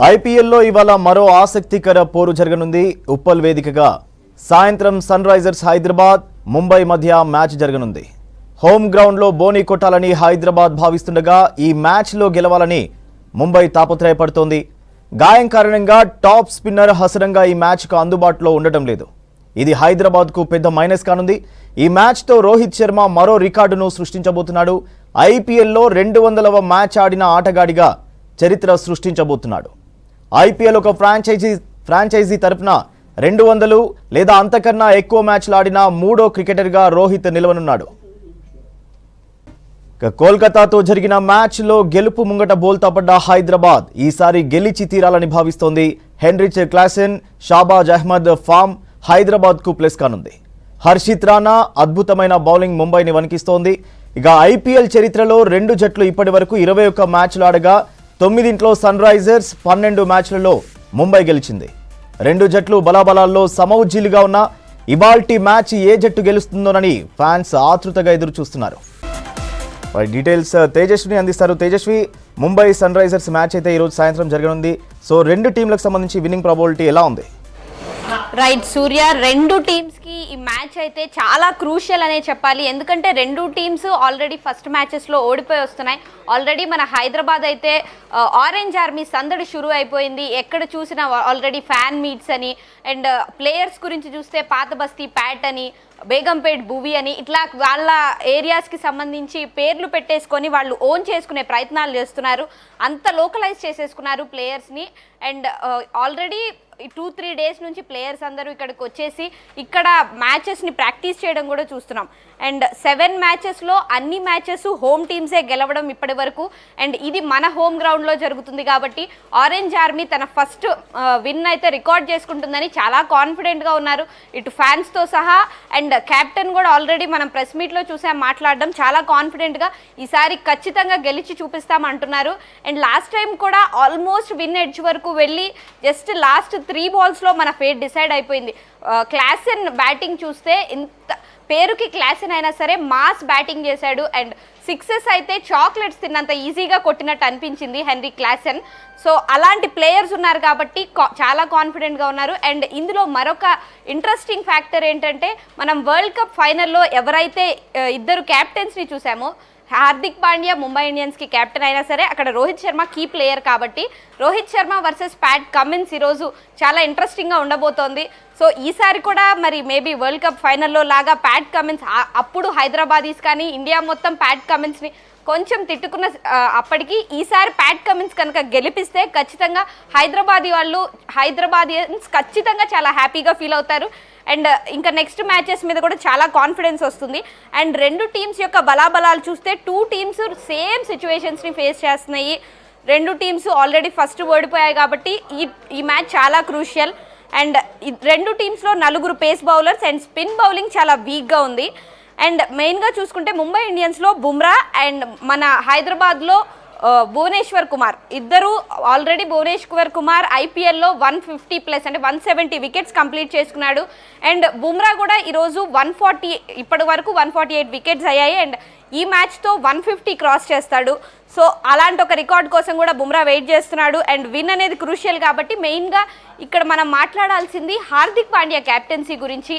ఐపీఎల్లో ఇవాళ మరో ఆసక్తికర పోరు జరగనుంది. ఉప్పల్ వేదికగా సాయంత్రం సన్ రైజర్స్ హైదరాబాద్ ముంబై మధ్య మ్యాచ్ జరగనుంది. హోమ్ గ్రౌండ్లో బోనీ కొట్టాలని హైదరాబాద్ భావిస్తుండగా ఈ మ్యాచ్లో గెలవాలని ముంబై తాపత్రయపడుతోంది. గాయం కారణంగా టాప్ స్పిన్నర్ హసరంగా ఈ మ్యాచ్కు అందుబాటులో ఉండటం లేదు. ఇది హైదరాబాద్కు పెద్ద మైనస్ కానుంది. ఈ మ్యాచ్తో రోహిత్ శర్మ మరో రికార్డును సృష్టించబోతున్నాడు. ఐపీఎల్లో 200వ మ్యాచ్ ఆడిన ఆటగాడిగా చరిత్ర సృష్టించబోతున్నాడు. ఐపీఎల్ ఒక ఫ్రాంచైజీ తరపున 200 లేదా అంతకన్నా ఎక్కువ మ్యాచ్లు ఆడిన మూడో క్రికెటర్గా రోహిత్ నిలవనున్నాడు. కోల్కతాతో జరిగిన మ్యాచ్లో గెలుపు ముంగట బోల్తా పడ్డ హైదరాబాద్ ఈసారి గెలిచి తీరాలని భావిస్తోంది. Heinrich Klaasen, Shahbaz Ahmed form హైదరాబాద్కు ప్లస్ కానుంది. హర్షిత్ రాణా అద్భుతమైన బౌలింగ్ ముంబైని వణికిస్తోంది. ఇక ఐపీఎల్ చరిత్రలో 2 జట్లు ఇప్పటి వరకు 21 మ్యాచ్లు ఆడగా 9ంట్లో సన్ రైజర్స్, 12 మ్యాచ్లలో ముంబై గెలిచింది. 2 జట్లు బలాబలాల్లో సమవుజ్జీలుగా ఉన్న ఇవాల్టి మ్యాచ్ ఏ జట్టు గెలుస్తుందోనని ఫ్యాన్స్ ఆతృతగా ఎదురు చూస్తున్నారు. డీటెయిల్స్ తేజస్విని అందిస్తారు. Tejaswi, Mumbai Sunrisers match అయితే ఈరోజు సాయంత్రం జరగనుంది. సో 2 టీంలకు సంబంధించి విన్నింగ్ ప్రాబబిలిటీ ఎలా ఉంది? రైట్ సూర్య, 2 టీమ్స్కి ఈ మ్యాచ్ అయితే చాలా క్రూషియల్ అనే చెప్పాలి. ఎందుకంటే 2 టీమ్స్ ఆల్రెడీ ఫస్ట్ మ్యాచెస్లో ఓడిపోయి వస్తున్నాయి. ఆల్రెడీ మన హైదరాబాద్ అయితే ఆరెంజ్ ఆర్మీ సందడి షురూ అయిపోయింది. ఎక్కడ చూసినా ఆల్రెడీ ఫ్యాన్ మీట్స్ అని, అండ్ ప్లేయర్స్ గురించి చూస్తే పాత బస్తీ ప్యాట్ అని, బేగంపేట్ భువి అని, ఇట్లా వాళ్ళ ఏరియాస్కి సంబంధించి పేర్లు పెట్టేసుకొని వాళ్ళు ఓన్ చేసుకునే ప్రయత్నాలు చేస్తున్నారు. అంత లోకలైజ్ చేసేసుకున్నారు ప్లేయర్స్ని. అండ్ ఆల్రెడీ 2-3 డేస్ నుంచి ప్లేయర్స్ అందరూ ఇక్కడికి వచ్చేసి ఇక్కడ మ్యాచెస్ని ప్రాక్టీస్ చేయడం కూడా చూస్తున్నాం. అండ్ 7 మ్యాచెస్లో అన్ని మ్యాచెస్ హోమ్ టీమ్సే గెలవడం ఇప్పటి వరకు. అండ్ ఇది మన హోమ్ గ్రౌండ్లో జరుగుతుంది కాబట్టి ఆరెంజ్ ఆర్మీ తన ఫస్ట్ విన్ అయితే రికార్డ్ చేసుకుంటుందని చాలా కాన్ఫిడెంట్గా ఉన్నారు ఇటు ఫ్యాన్స్తో సహా. అండ్ క్యాప్టెన్ కూడా ఆల్రెడీ మనం ప్రెస్ మీట్లో చూసాం మాట్లాడడం, చాలా కాన్ఫిడెంట్గా ఈసారి ఖచ్చితంగా గెలిచి చూపిస్తామంటున్నారు. అండ్ లాస్ట్ టైం కూడా ఆల్మోస్ట్ విన్ ఎడ్జ్ వరకు వెళ్ళి జస్ట్ లాస్ట్ 3 బాల్స్లో మన ఫేట్ డిసైడ్ అయిపోయింది. క్లాసెన్ బ్యాటింగ్ చూస్తే ఇంత పేరుకి క్లాసెన్ అయినా సరే మాస్ బ్యాటింగ్ చేశాడు. అండ్ 6 అయితే చాక్లెట్స్ తిన్నంత ఈజీగా కొట్టినట్టు అనిపించింది హెన్రీ క్లాసెన్. సో అలాంటి ప్లేయర్స్ ఉన్నారు కాబట్టి చాలా కాన్ఫిడెంట్గా ఉన్నారు. అండ్ ఇందులో మరొక ఇంట్రెస్టింగ్ ఫ్యాక్టర్ ఏంటంటే, మనం వరల్డ్ కప్ ఫైనల్లో ఎవరైతే 2 క్యాప్టెన్స్ని చూసామో, హార్దిక్ పాండ్యా ముంబై ఇండియన్స్కి కెప్టెన్ అయినా సరే అక్కడ రోహిత్ శర్మ కీ ప్లేయర్ కాబట్టి Rohit Sharma versus Pat Cummins ఈరోజు చాలా ఇంట్రెస్టింగ్గా ఉండబోతోంది. సో ఈసారి కూడా మరి మేబీ వరల్డ్ కప్ ఫైనల్లో లాగా ప్యాట్ కమిన్స్, అప్పుడు హైదరాబాదీస్ కానీ ఇండియా మొత్తం ప్యాట్ కమిన్స్ని కొంచెం తిట్టుకున్న అప్పటికి ఈసారి ప్యాట్ కమిన్స్ కనుక గెలిపిస్తే ఖచ్చితంగా హైదరాబాదియన్స్ ఖచ్చితంగా చాలా హ్యాపీగా ఫీల్ అవుతారు. అండ్ ఇంకా నెక్స్ట్ మ్యాచెస్ మీద కూడా చాలా కాన్ఫిడెన్స్ వస్తుంది. అండ్ 2 టీమ్స్ యొక్క బలాబలాలు చూస్తే 2 టీమ్స్ సేమ్ సిచ్యువేషన్స్ని ఫేస్ చేస్తున్నాయి. 2 టీమ్స్ ఆల్రెడీ ఫస్ట్ ఓడిపోయాయి కాబట్టి ఈ మ్యాచ్ చాలా crucial. And 2 టీమ్స్లో 4 face bowlers and spin bowling చాలా వీక్గా ఉంది. అండ్ మెయిన్గా చూసుకుంటే ముంబై ఇండియన్స్లో బుమ్రా అండ్ మన హైదరాబాద్లో భువనేశ్వర్ కుమార్, ఇద్దరు ఆల్రెడీ భువనేశ్వర్ కుమార్ ఐపీఎల్లో 150+ అంటే 170 వికెట్స్ కంప్లీట్ చేసుకున్నాడు. అండ్ బుమ్రా కూడా ఈరోజు 140, ఇప్పటి వరకు 148 వికెట్స్ అయ్యాయి. అండ్ ఈ మ్యాచ్తో 150 క్రాస్ చేస్తాడు. సో అలాంటి ఒక రికార్డ్ కోసం కూడా బుమ్రా వెయిట్ చేస్తున్నాడు. అండ్ విన్ అనేది క్రూషియల్ కాబట్టి మెయిన్గా ఇక్కడ మనం మాట్లాడాల్సింది హార్దిక్ పాండ్యా క్యాప్టెన్సీ గురించి.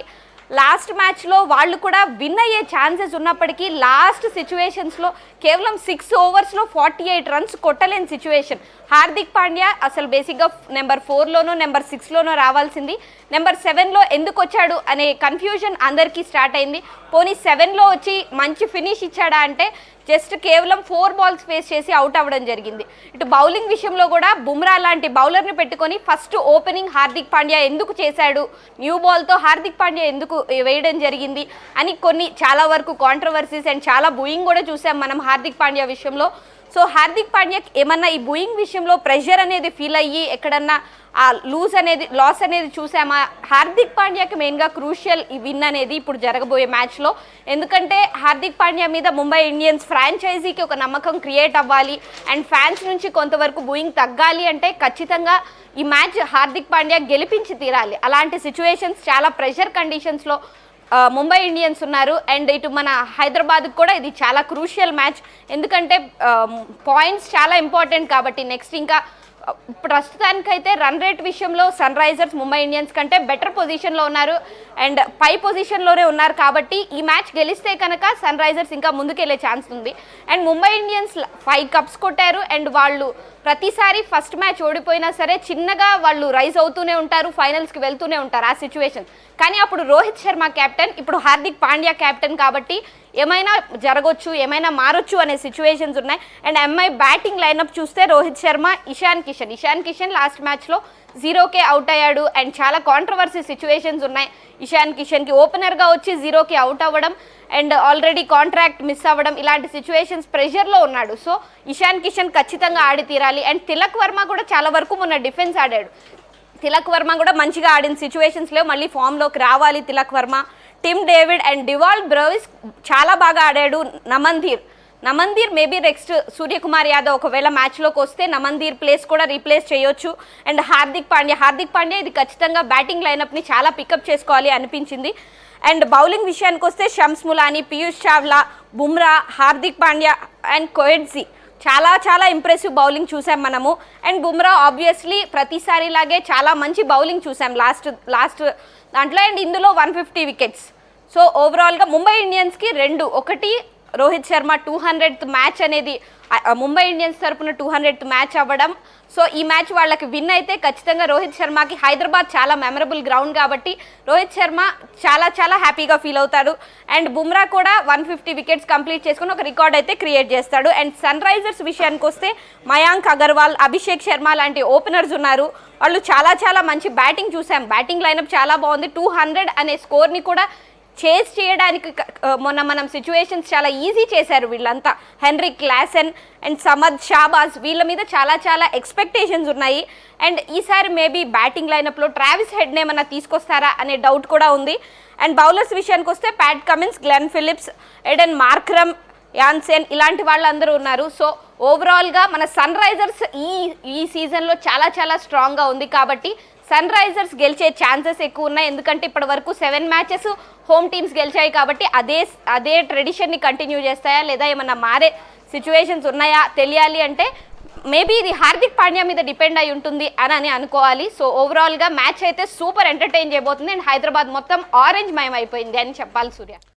లాస్ట్ మ్యాచ్లో వాళ్ళు కూడా విన్ అయ్యే ఛాన్సెస్ ఉన్నప్పటికీ లాస్ట్ సిచ్యువేషన్స్లో కేవలం 6 ఓవర్స్లో 48 రన్స్ కొట్టలేని సిచ్యువేషన్. హార్దిక్ పాండ్యా అసలు బేసిక్గా నెంబర్ 4లోనో నెంబర్ 6లోనో రావాల్సింది, నెంబర్ 7లో ఎందుకు వచ్చాడు అనే కన్ఫ్యూజన్ అందరికీ స్టార్ట్ అయింది. పోనీ 7లో వచ్చి మంచి ఫినిష్ ఇచ్చాడా అంటే జస్ట్ కేవలం 4 బాల్స్ ఫేస్ చేసి అవుట్ అవ్వడం జరిగింది. ఇటు బౌలింగ్ విషయంలో కూడా బుమ్రా లాంటి బౌలర్ని పెట్టుకొని ఫస్ట్ ఓపెనింగ్ హార్దిక్ పాండ్యా ఎందుకు చేశాడు, న్యూ బాల్తో హార్దిక్ పాండ్యా ఎందుకు వేయడం జరిగింది అని కొన్ని చాలా వరకు కాంట్రవర్సీస్ అండ్ చాలా బూయింగ్ కూడా చూసాం మనం హార్దిక్ పాండ్యా విషయంలో. సో హార్దిక్ పాండ్యా ఏమన్నా ఈ బూయింగ్ విషయంలో ప్రెషర్ అనేది ఫీల్ అయ్యి ఎక్కడన్నా ఆ లాస్ అనేది చూసామా? హార్దిక్ పాండ్యాకి మెయిన్గా క్రూషియల్ ఈ విన్ అనేది ఇప్పుడు జరగబోయే మ్యాచ్లో. ఎందుకంటే హార్దిక్ పాండ్యా మీద ముంబై ఇండియన్స్ ఫ్రాంచైజీకి ఒక నమ్మకం క్రియేట్ అవ్వాలి అండ్ ఫ్యాన్స్ నుంచి కొంతవరకు బూయింగ్ తగ్గాలి అంటే ఖచ్చితంగా ఈ మ్యాచ్ హార్దిక్ పాండ్యా గెలిపించి తీరాలి. అలాంటి సిచ్యువేషన్స్ చాలా ప్రెషర్ కండిషన్స్లో ముంబై ఇండియన్స్ ఉన్నారు. అండ్ ఇటు మన హైదరాబాద్కి కూడా ఇది చాలా క్రూషియల్ మ్యాచ్, ఎందుకంటే పాయింట్స్ చాలా ఇంపార్టెంట్ కాబట్టి నెక్స్ట్ ఇంకా ప్రస్తుతానికైతే రన్ రేట్ విషయంలో సన్ రైజర్స్ ముంబై ఇండియన్స్ కంటే బెటర్ పొజిషన్లో ఉన్నారు అండ్ పై పొజిషన్లోనే ఉన్నారు. కాబట్టి ఈ మ్యాచ్ గెలిస్తే కనుక సన్ రైజర్స్ ఇంకా ముందుకెళ్ళే ఛాన్స్ ఉంది. అండ్ ముంబై ఇండియన్స్ 5 కప్స్ కొట్టారు అండ్ వాళ్ళు ప్రతిసారి ఫస్ట్ మ్యాచ్ ఓడిపోయినా సరే చిన్నగా వాళ్ళు రైజ్ అవుతూనే ఉంటారు, ఫైనల్స్కి వెళ్తూనే ఉంటారు ఆ సిచ్యువేషన్. కానీ అప్పుడు రోహిత్ శర్మ కెప్టెన్, ఇప్పుడు హార్దిక్ పాండ్యా కెప్టెన్ కాబట్టి ఏమైనా జరగవచ్చు, ఏమైనా మారొచ్చు అనే సిచ్యువేషన్స్ ఉన్నాయి. అండ్ ఎంఐ బ్యాటింగ్ లైనప్ చూస్తే రోహిత్ శర్మ, ఇషాన్ కిషన్ లాస్ట్ మ్యాచ్లో 0కే అవుట్ అయ్యాడు అండ్ చాలా కాంట్రవర్సీ సిచ్యువేషన్స్ ఉన్నాయి. ఇషాన్ కిషన్కి ఓపెనర్గా వచ్చి 0కి అవుట్ అవ్వడం అండ్ ఆల్రెడీ కాంట్రాక్ట్ మిస్ అవ్వడం, ఇలాంటి సిచ్యువేషన్స్ ప్రెషర్లో ఉన్నాడు. సో ఇషాన్ కిషన్ ఖచ్చితంగా ఆడి తీరాలి. అండ్ తిలక్ వర్మ కూడా చాలా వరకు మొన్న డిఫెన్స్ ఆడాడు. తిలక్ వర్మ కూడా మంచిగా ఆడిన సిచ్యువేషన్స్లో మళ్ళీ ఫామ్లోకి రావాలి Tilak Varma. Tim David and Dewald బ్రవిస్ చాలా బాగా ఆడాడు. నమందీర్ మేబీ నెక్స్ట్ సూర్యకుమార్ యాదవ్ ఒకవేళ మ్యాచ్లోకి వస్తే నమందీర్ ప్లేస్ కూడా రీప్లేస్ చేయొచ్చు. అండ్ హార్దిక్ పాండ్యా ఇది ఖచ్చితంగా బ్యాటింగ్ లైనప్ని చాలా పికప్ చేసుకోవాలి అనిపించింది. అండ్ బౌలింగ్ విషయానికి వస్తే షమ్స్ ములానీ, పీయూష్ చావ్లా, బుమ్రా, హార్దిక్ పాండ్యా అండ్ కోయెట్జీ చాలా ఇంప్రెసివ్ బౌలింగ్ చూసాం మనము. అండ్ బుమ్రా ఆబ్వియస్లీ ప్రతిసారిలాగే చాలా మంచి బౌలింగ్ చూసాం లాస్ట్ దాంట్లో. అండ్ ఇందులో 150 వికెట్స్. సో ఓవరాల్గా ముంబై ఇండియన్స్కి 2, ఒకటి రోహిత్ శర్మ 200th మ్యాచ్ అనేది ముంబై ఇండియన్స్ తరపున 200th మ్యాచ్ అవ్వడం. సో ఈ మ్యాచ్ వాళ్ళకి విన్ అయితే ఖచ్చితంగా రోహిత్ శర్మకి హైదరాబాద్ చాలా మెమరబుల్ గ్రౌండ్ కాబట్టి రోహిత్ శర్మ చాలా హ్యాపీగా ఫీల్ అవుతాడు. అండ్ బుమ్రా కూడా 150 వికెట్స్ కంప్లీట్ చేసుకుని ఒక రికార్డ్ అయితే క్రియేట్ చేస్తాడు. అండ్ సన్ రైజర్స్ విషయానికి వస్తే మయాంక్ అగర్వాల్, అభిషేక్ శర్మ లాంటి ఓపెనర్స్ ఉన్నారు. వాళ్ళు చాలా మంచి బ్యాటింగ్ చూసాం. బ్యాటింగ్ లైనప్ చాలా బాగుంది. 200 అనే స్కోర్ని కూడా చేజ్ చేయడానికి మొన్న మనం సిచ్యువేషన్స్ చాలా ఈజీ చేశారు వీళ్ళంతా. Heinrich Klaasen and Samad Shahbaz వీళ్ళ మీద చాలా ఎక్స్పెక్టేషన్స్ ఉన్నాయి. అండ్ ఈసారి మేబీ బ్యాటింగ్ లైనప్లో ట్రావిస్ హెడ్ని ఏమన్నా తీసుకొస్తారా అనే డౌట్ కూడా ఉంది. అండ్ బౌలర్స్ విషయానికి వస్తే Pat Cummins, Glenn Phillips, Aiden Markram, Jansen ఇలాంటి వాళ్ళందరూ ఉన్నారు. సో ఓవరాల్గా మన సన్ రైజర్స్ ఈ సీజన్లో చాలా స్ట్రాంగ్గా ఉంది కాబట్టి సన్ రైజర్స్ గెలిచే ఛాన్సెస్ ఎక్కువ ఉన్నాయి. ఎందుకంటే ఇప్పటి వరకు 7 మ్యాచెస్ హోమ్ టీమ్స్ గెలిచాయి కాబట్టి అదే ట్రెడిషన్ని కంటిన్యూ చేస్తాయా లేదా ఏమన్నా మారే సిచ్యువేషన్స్ ఉన్నాయా తెలియాలి అంటే మేబీ ఇది హార్దిక్ పాండ్యా మీద డిపెండ్ అయి ఉంటుంది అని అనుకోవాలి. సో ఓవరాల్గా మ్యాచ్ అయితే సూపర్ ఎంటర్టైన్ చేయబోతుంది అండ్ హైదరాబాద్ మొత్తం ఆరెంజ్ మయం అయిపోయింది అని చెప్పాలి సూర్య.